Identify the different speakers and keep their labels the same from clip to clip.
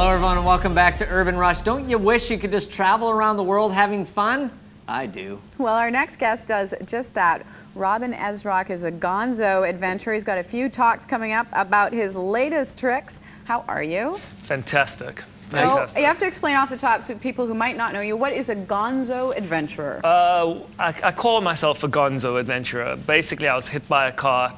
Speaker 1: Hello everyone and welcome back to Urban Rush. Don't you wish you could just travel around the world having fun? I do.
Speaker 2: Well, our next guest does just that. Robin Esrock is a gonzo adventurer. He's got a few talks coming up about his latest tricks. How are you?
Speaker 3: Fantastic.
Speaker 2: So you have to explain off the top so people who might not know you, what is a gonzo adventurer?
Speaker 3: I call myself a gonzo adventurer. Basically, I was hit by a car,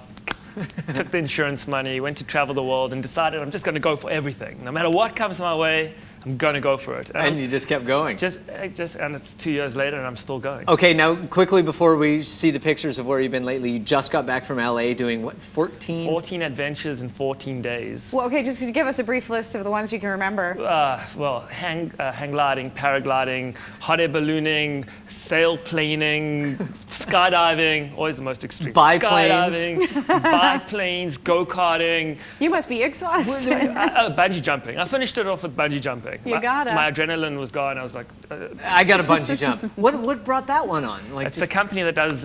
Speaker 3: took the insurance money, went to travel the world, and decided I'm just going to go for everything. No matter what comes my way, I'm going to go for it.
Speaker 1: And you just kept going.
Speaker 3: And it's 2 years later, and I'm still going.
Speaker 1: Okay, now quickly before we see the pictures of where you've been lately, you just got back from LA doing what, 14?
Speaker 3: 14 adventures in 14 days.
Speaker 2: Well, okay, just to give us a brief list of the ones you can remember.
Speaker 3: Well, hang gliding, paragliding, hot air ballooning, sail planing, skydiving, always the most extreme.
Speaker 1: Biplanes.
Speaker 3: Skydiving, biplanes, go-karting.
Speaker 2: You must be exhausted.
Speaker 3: Bungee jumping. I finished it off with bungee jumping.
Speaker 2: You got it.
Speaker 3: My adrenaline was gone. I was like...
Speaker 1: I got a bungee jump. What brought that one on? Like
Speaker 3: it's a company that does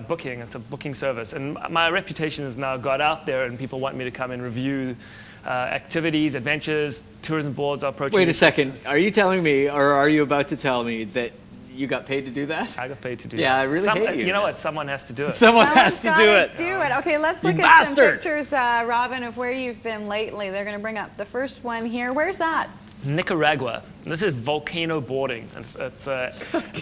Speaker 3: booking. It's a booking service. And my reputation has now got out there, and people want me to come and review activities, adventures, tourism boards are approaching.
Speaker 1: Wait a second. Are you telling me, or are you about to tell me that you got paid to do that?
Speaker 3: I got paid to do that.
Speaker 1: Yeah, I really hate you.
Speaker 3: You know what? Someone has to do it.
Speaker 1: Someone has to do it.
Speaker 2: Okay, let's look at some pictures, Robin, of where you've been lately. They're going to bring up the first one here. Where's that?
Speaker 3: Nicaragua. This is volcano boarding. It's an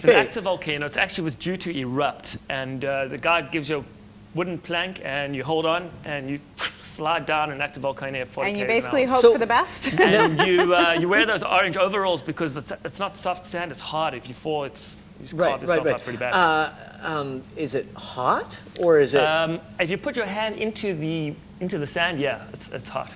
Speaker 3: active volcano. It actually was due to erupt, and the guy gives you a wooden plank, and you hold on, and you slide down an active volcano at 40
Speaker 2: And you
Speaker 3: km/h.
Speaker 2: basically hope for the best.
Speaker 3: And you wear those orange overalls because it's not soft sand. It's hard. If you fall, you just carve yourself up pretty bad.
Speaker 1: Is it hot or is it?
Speaker 3: If you put your hand into the sand, yeah, it's hot.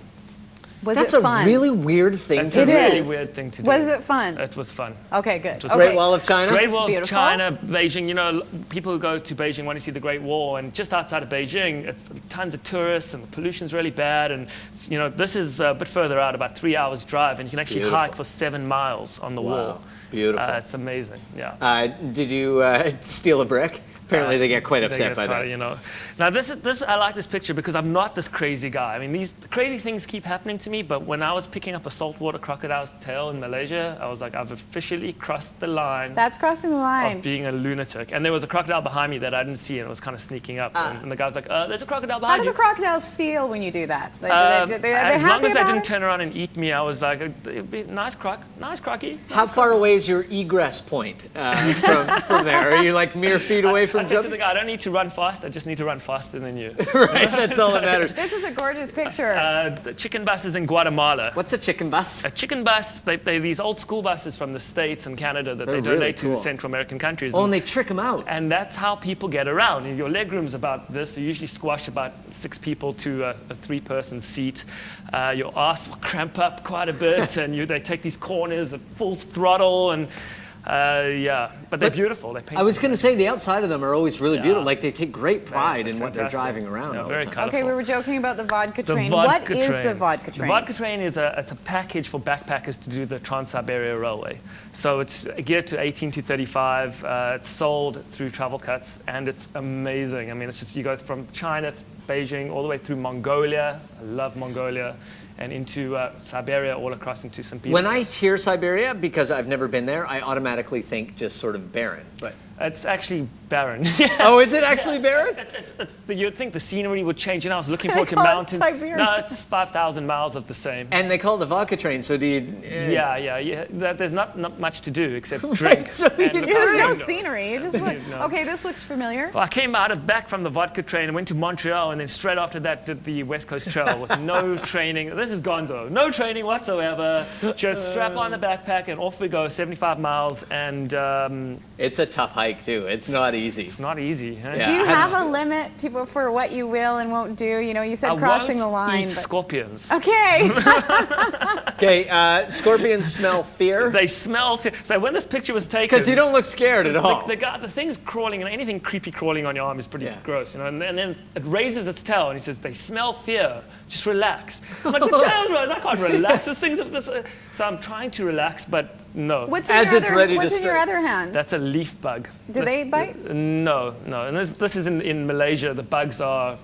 Speaker 1: That's a really weird thing to do.
Speaker 3: It's a really weird thing to do.
Speaker 2: Was it fun?
Speaker 3: It was fun.
Speaker 2: Okay, good.
Speaker 1: Great Wall of China?
Speaker 3: Great Wall of China, Beijing. You know, people who go to Beijing want to see the Great Wall, and just outside of Beijing, it's tons of tourists, and the pollution's really bad. And you know, this is a bit further out, about 3 hours drive, and you can actually hike for 7 miles on the wall.
Speaker 1: Beautiful.
Speaker 3: It's amazing. Yeah.
Speaker 1: Did you steal a brick? Apparently they get quite upset by that.
Speaker 3: You know. Now I like this picture because I'm not this crazy guy. I mean, these crazy things keep happening to me, but when I was picking up a saltwater crocodile's tail in Malaysia, I was like, I've officially crossed the line.
Speaker 2: That's crossing the line.
Speaker 3: Of being a lunatic. And there was a crocodile behind me that I didn't see, and it was kind of sneaking up. And the guy was like, there's a crocodile behind you.
Speaker 2: How do the crocodiles feel when you do that?
Speaker 3: As long as they didn't turn around and eat me, I was like, nice crocky.
Speaker 1: How far away is your egress point from there? Are you like mere feet away from
Speaker 3: I said to the guy, I don't need to run fast, I just need to run faster than you.
Speaker 1: Right, that's all that matters.
Speaker 2: This is a gorgeous picture.
Speaker 3: The chicken buses in Guatemala.
Speaker 1: What's a chicken bus?
Speaker 3: A chicken bus, they're these old school buses from the States and Canada that they donate to the Central American countries.
Speaker 1: Oh, and they trick them out.
Speaker 3: And that's how people get around. And your leg room's about this. You usually squash about 6 people to a 3-person seat. Your ass will cramp up quite a bit, and they take these corners at full throttle, and but they're beautiful.
Speaker 1: I was going to say the outside of them are always really beautiful. Like they take great pride in what they're driving around.
Speaker 3: Yeah, very colorful.
Speaker 2: Okay, we were joking about the vodka train. What is the vodka train?
Speaker 3: The vodka train is a package for backpackers to do the Trans-Siberia Railway. So it's geared to 18 to 35. It's sold through Travel Cuts, and it's amazing. I mean, it's just you go from China to Beijing all the way through Mongolia. I love Mongolia. And into Siberia, all across into St. Petersburg.
Speaker 1: When I hear Siberia, because I've never been there, I automatically think just sort of barren. But
Speaker 3: it's actually barren.
Speaker 1: Oh, is it actually barren?
Speaker 3: You'd think the scenery would change. And I was looking forward to mountains. No, it's 5,000 miles of the same.
Speaker 1: And they call it the vodka train. So do you?
Speaker 3: Yeah. There's not much to do except drink.
Speaker 1: So
Speaker 2: there's no scenery. You just look. Okay, this looks familiar.
Speaker 3: Well, I came back from the vodka train and went to Montreal, and then straight after that did the West Coast Trail with no training. This is Gonzo. No training whatsoever. Just strap on the backpack and off we go. 75 miles, and
Speaker 1: it's a tough hike too. It's not easy.
Speaker 3: It's not easy. Huh?
Speaker 2: Yeah. Do you have a limit for what you will and won't do? You know, you said crossing the line.
Speaker 3: Eat scorpions.
Speaker 2: Okay.
Speaker 1: Okay. Scorpions smell fear.
Speaker 3: They smell fear. So when this picture was taken,
Speaker 1: because you don't look scared at all.
Speaker 3: The thing's crawling, and anything creepy crawling on your arm is pretty gross, you know. And then it raises its tail, and he says, "They smell fear. Just relax." I'm like, "The tail's right. I can't relax. So I'm trying to relax, but no.
Speaker 2: What's in your other hand?
Speaker 3: That's a leaf bug.
Speaker 2: Do they bite?
Speaker 3: No. And this is in Malaysia. The bugs are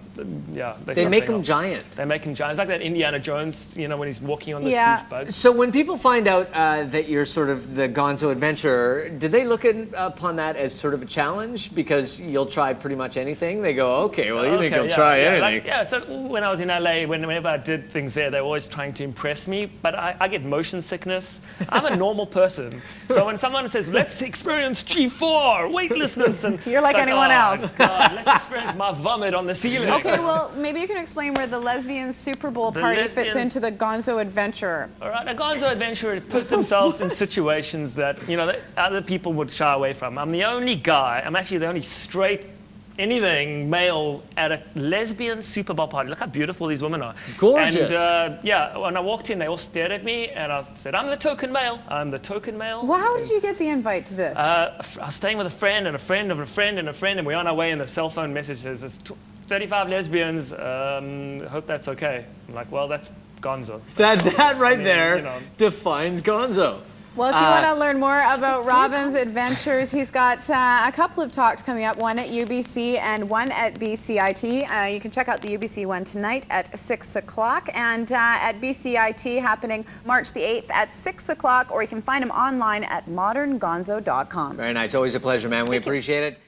Speaker 3: yeah.
Speaker 1: They make them giant.
Speaker 3: They make him giant. It's like that Indiana Jones, you know, when he's walking on this
Speaker 2: Yeah.
Speaker 3: huge boat.
Speaker 1: So when people find out that you're sort of the Gonzo adventurer, do they look upon that as sort of a challenge? Because you'll try pretty much anything? They go, okay, well, you think you'll try anything.
Speaker 3: Like, so when I was in LA, whenever I did things there, they were always trying to impress me, but I get motion sickness. I'm a normal person. So when someone says, let's experience G4, weightlessness, and
Speaker 2: You're like anyone else.
Speaker 3: God, let's experience my vomit on the ceiling.
Speaker 2: Okay, well, maybe you can explain where the lesbian Super Bowl party fits into the Gonzo adventurer.
Speaker 3: All right, a Gonzo adventurer puts themselves in situations that, you know, that other people would shy away from. I'm the only guy, I'm actually the only straight anything male at a lesbian Super Bowl party. Look how beautiful these women are.
Speaker 1: Gorgeous.
Speaker 3: And yeah, when I walked in, they all stared at me, and I said, I'm the token male. I'm the token male.
Speaker 2: Well, how did you get the invite to this?
Speaker 3: I was staying with a friend and a friend of a friend and a friend, and we're on our way, and the cell phone message says, there's 35 lesbians, hope that's okay. I'm like, well, that's Gonzo.
Speaker 1: That right there
Speaker 3: you know.
Speaker 1: defines Gonzo.
Speaker 2: Well, if you want to learn more about Robin's adventures, he's got a couple of talks coming up, one at UBC and one at BCIT. You can check out the UBC one tonight at 6 o'clock, and at BCIT happening March the 8th at 6 o'clock, or you can find him online at moderngonzo.com.
Speaker 1: Very nice. Always a pleasure, man. We appreciate it.